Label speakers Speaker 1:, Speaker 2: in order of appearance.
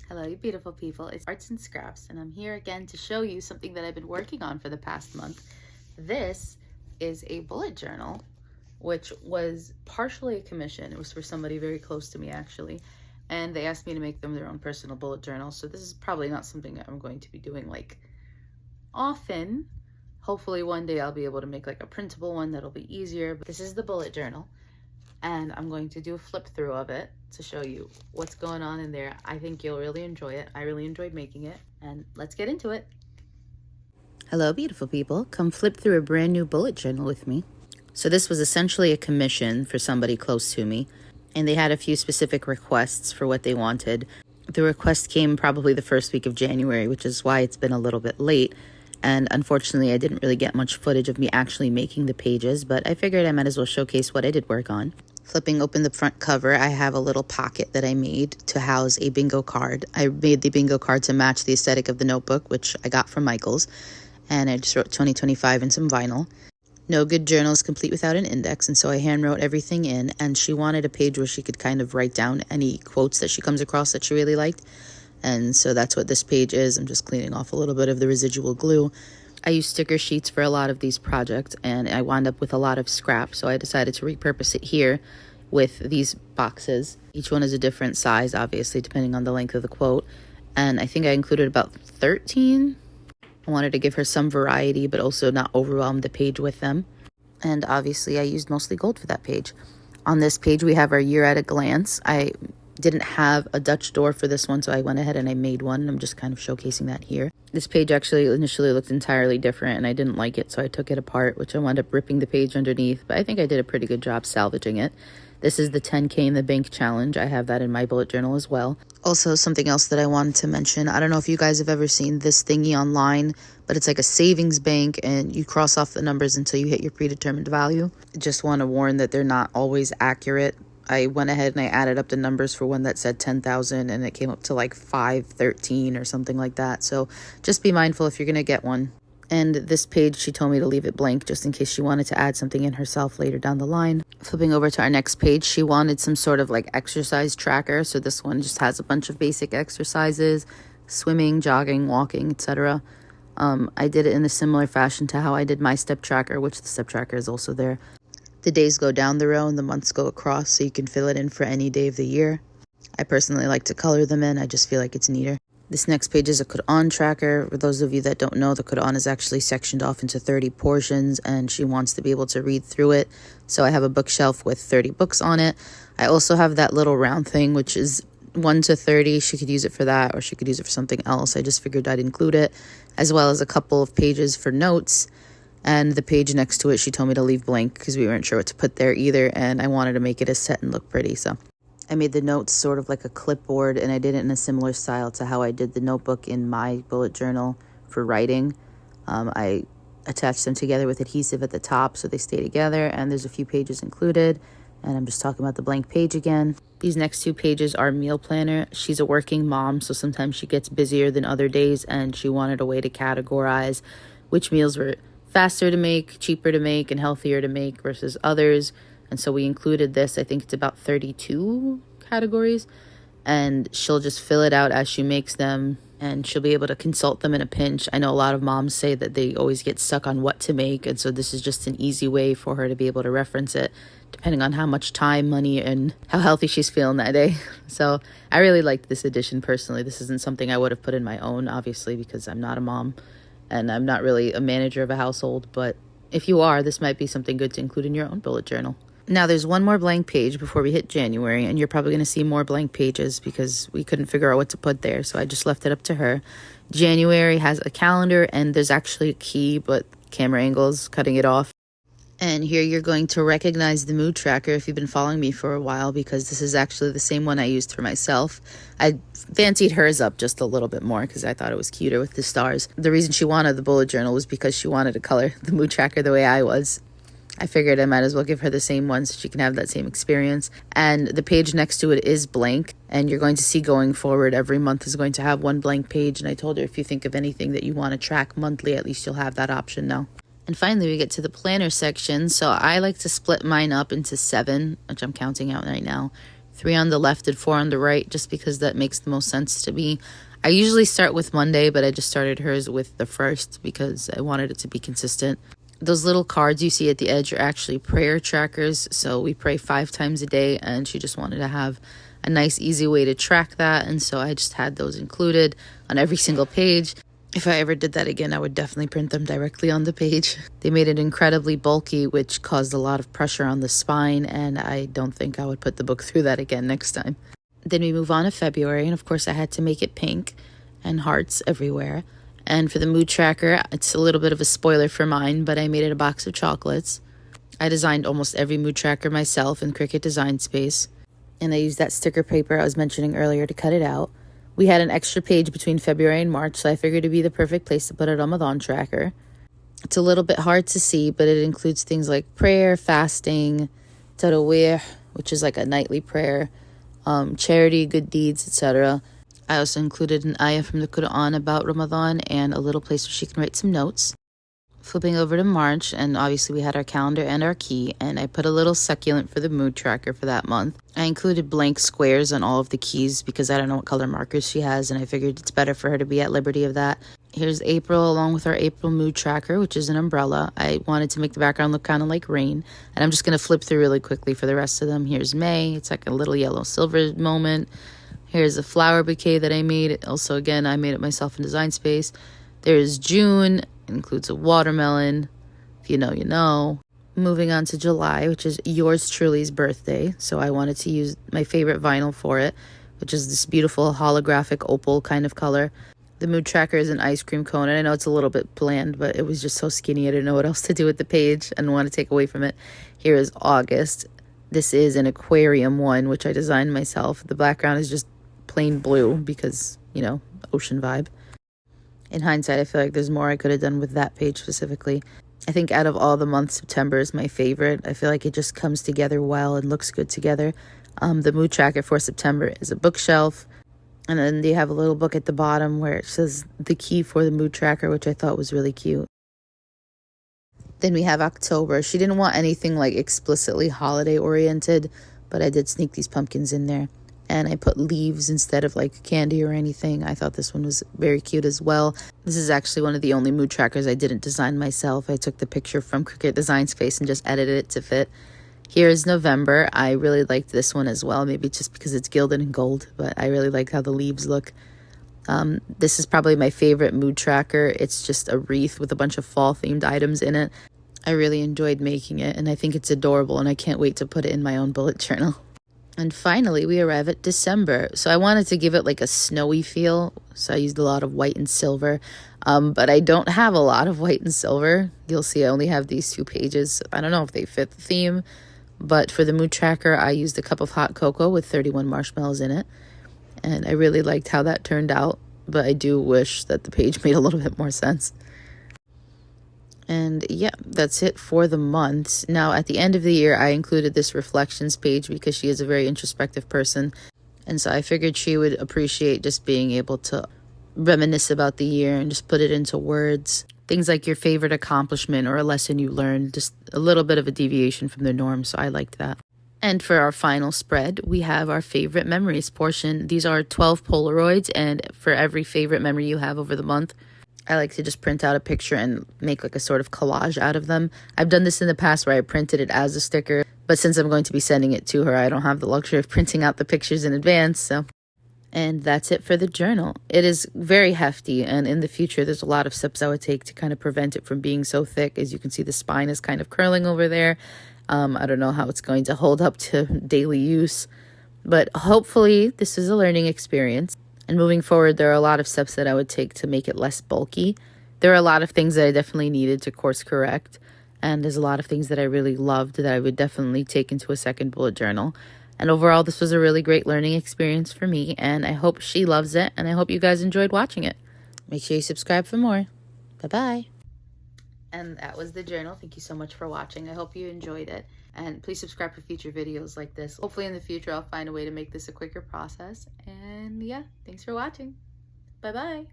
Speaker 1: Hello, you beautiful people. It's Arts and Scraps, and I'm here again to show you something that I've been working on for the past month. This is a bullet journal, which was partially a commission. It was for somebody very close to me, actually, and they asked me to make them their own personal bullet journal. So this is probably not something that I'm going to be doing like often. Hopefully one day I'll be able to make like a printable one that'll be easier. But this is the bullet journal, and I'm going to do a flip through of it to show you what's going on in there. I think you'll really enjoy it. I really enjoyed making it, and let's get into it. Hello, beautiful people. Come flip through a brand new bullet journal with me. So this was essentially a commission for somebody close to me, and they had a few specific requests for what they wanted. The request came probably the first week of January, which is why it's been a little bit late. And unfortunately, I didn't really get much footage of me actually making the pages, but I figured I might as well showcase what I did work on. Flipping open the front cover, I have a little pocket that I made to house a bingo card. I made the bingo card to match the aesthetic of the notebook, which I got from Michael's, and I just wrote 2025 in some vinyl. No good journal is complete without an index, and so I hand wrote everything in, and she wanted a page where she could kind of write down any quotes that she comes across that she really liked. And so that's what this page is. I'm just cleaning off a little bit of the residual glue. I use sticker sheets for a lot of these projects, and I wound up with a lot of scrap, so I decided to repurpose it here with these boxes. Each one is a different size, obviously, depending on the length of the quote, and I think I included about 13. I wanted to give her some variety, but also not overwhelm the page with them. And obviously, I used mostly gold for that page. On this page, we have our year at a glance. I didn't have a Dutch door for this one, so I went ahead and I made one, and I'm just kind of showcasing that here. This page actually initially looked entirely different, and I didn't like it, so I took it apart, which I wound up ripping the page underneath, but I think I did a pretty good job salvaging it. This is the 10K in the bank challenge. I have that in my bullet journal as well. Also, something else that I wanted to mention, I don't know if you guys have ever seen this thingy online, but it's like a savings bank, and you cross off the numbers until you hit your predetermined value. Just want to warn that they're not always accurate. I went ahead and I added up the numbers for one that said 10,000, and it came up to like 513 or something like that. So just be mindful if you're going to get one. And this page, she told me to leave it blank just in case she wanted to add something in herself later down the line. Flipping over to our next page, she wanted some sort of like exercise tracker. So this one just has a bunch of basic exercises, swimming, jogging, walking, etc. I did it in a similar fashion to how I did my step tracker, which the step tracker is also there. The days go down the row and the months go across, so you can fill it in for any day of the year. I personally like to color them in. I just feel like it's neater. This next page is a Quran tracker. For those of you that don't know, the Quran is actually sectioned off into 30 portions, and she wants to be able to read through it. So I have a bookshelf with 30 books on it. I also have that little round thing, which is 1 to 30. She could use it for that, or she could use it for something else. I just figured I'd include it, as well as a couple of pages for notes. And the page next to it, she told me to leave blank because we weren't sure what to put there either, and I wanted to make it a set and look pretty. So I made the notes sort of like a clipboard, and I did it in a similar style to how I did the notebook in my bullet journal for writing. I attached them together with adhesive at the top so they stay together, and there's a few pages included, and I'm just talking about the blank page again. These next two pages are meal planner. She's a working mom, so sometimes she gets busier than other days, and she wanted a way to categorize which meals were faster to make, cheaper to make, and healthier to make versus others. And so we included this. I think it's about 32 categories, and she'll just fill it out as she makes them, and she'll be able to consult them in a pinch. I know a lot of moms say that they always get stuck on what to make, and so this is just an easy way for her to be able to reference it depending on how much time, money, and how healthy she's feeling that day. So I really liked this edition personally. This isn't something I would have put in my own, obviously, because I'm not a mom and I'm not really a manager of a household, but if you are, this might be something good to include in your own bullet journal. Now, there's one more blank page before we hit January, and you're probably going to see more blank pages because we couldn't figure out what to put there, so I just left it up to her. January has a calendar, and there's actually a key, but camera angles cutting it off. And here you're going to recognize the mood tracker if you've been following me for a while, because this is actually the same one I used for myself. I fancied hers up just a little bit more because I thought it was cuter with the stars. The reason she wanted the bullet journal was because she wanted to color the mood tracker the way I was. I figured I might as well give her the same one so she can have that same experience. And the page next to it is blank, and you're going to see going forward every month is going to have one blank page. And I told her if you think of anything that you want to track monthly, at least you'll have that option now. And finally, we get to the planner section. So I like to split mine up into 7, which I'm counting out right now, 3 on the left and 4 on the right, just because that makes the most sense to me. I usually start with Monday, but I just started hers with the first because I wanted it to be consistent. Those little cards you see at the edge are actually prayer trackers. So we pray 5 times a day, and she just wanted to have a nice, easy way to track that. And so I just had those included on every single page. If I ever did that again, I would definitely print them directly on the page. They made it incredibly bulky, which caused a lot of pressure on the spine, and I don't think I would put the book through that again next time. Then we move on to February, and of course I had to make it pink and hearts everywhere. And for the mood tracker, it's a little bit of a spoiler for mine, but I made it a box of chocolates. I designed almost every mood tracker myself in Cricut Design Space, and I used that sticker paper I was mentioning earlier to cut it out. We had an extra page between February and March, so I figured it'd be the perfect place to put a Ramadan tracker. It's a little bit hard to see, but it includes things like prayer, fasting, tarawih, which is like a nightly prayer, charity, good deeds, etc. I also included an ayah from the Quran about Ramadan and a little place where she can write some notes. Flipping over to March, and obviously we had our calendar and our key, and I put a little succulent for the mood tracker for that month. I included blank squares on all of the keys because I don't know what color markers she has, and I figured it's better for her to be at liberty of that. Here's April along with our April mood tracker, which is an umbrella. I wanted to make the background look kind of like rain, and I'm just going to flip through really quickly for the rest of them. Here's May. It's like a little yellow silver moment. Here's a flower bouquet that I made. Also, again, I made it myself in Design Space. There's June. It includes a watermelon. If you know, you know. Moving on to July, which is yours truly's birthday. So I wanted to use my favorite vinyl for it, which is this beautiful holographic opal kind of color. The mood tracker is an ice cream cone, and I know it's a little bit bland, but it was just so skinny. I didn't know what else to do with the page. I didn't want to take away from it. Here is August. This is an aquarium one, which I designed myself. The background is just plain blue because, you know, ocean vibe. In hindsight, I feel like there's more I could have done with that page specifically. I think out of all the months, September is my favorite. I feel like it just comes together well and looks good together. The mood tracker for September is a bookshelf. And then they have a little book at the bottom where it says the key for the mood tracker, which I thought was really cute. Then we have October. She didn't want anything like explicitly holiday oriented, but I did sneak these pumpkins in there. And I put leaves instead of like candy or anything. I thought this one was very cute as well. This is actually one of the only mood trackers I didn't design myself. I took the picture from Cricut Design Space and just edited it to fit. Here's November. I really liked this one as well, maybe just because it's gilded and gold, but I really like how the leaves look. This is probably my favorite mood tracker. It's just a wreath with a bunch of fall-themed items in it. I really enjoyed making it, and I think it's adorable, and I can't wait to put it in my own bullet journal. And finally, we arrive at December. So I wanted to give it like a snowy feel, so I used a lot of white and silver. But I don't have a lot of white and silver. You'll see I only have these 2 pages. I don't know if they fit the theme. But for the mood tracker, I used a cup of hot cocoa with 31 marshmallows in it. And I really liked how that turned out. But I do wish that the page made a little bit more sense. And yeah, that's it for the months. Now, at the end of the year, I included this reflections page because she is a very introspective person. And so I figured she would appreciate just being able to reminisce about the year and just put it into words. Things like your favorite accomplishment or a lesson you learned, just a little bit of a deviation from the norm. So I liked that. And for our final spread, we have our favorite memories portion. These are 12 Polaroids, and for every favorite memory you have over the month, I like to just print out a picture and make like a sort of collage out of them. I've done this in the past where I printed it as a sticker, but since I'm going to be sending it to her, I don't have the luxury of printing out the pictures in advance. And that's it for the journal. It is very hefty, and in the future, there's a lot of steps I would take to kind of prevent it from being so thick. As you can see, the spine is kind of curling over there. I don't know how it's going to hold up to daily use, but hopefully this is a learning experience. And moving forward, there are a lot of steps that I would take to make it less bulky. There are a lot of things that I definitely needed to course correct. And there's a lot of things that I really loved that I would definitely take into a second bullet journal. And overall, this was a really great learning experience for me. And I hope she loves it. And I hope you guys enjoyed watching it. Make sure you subscribe for more. Bye-bye. And that was the journal. Thank you so much for watching. I hope you enjoyed it. And please subscribe for future videos like this. Hopefully in the future, I'll find a way to make this a quicker process. And yeah, thanks for watching. Bye-bye.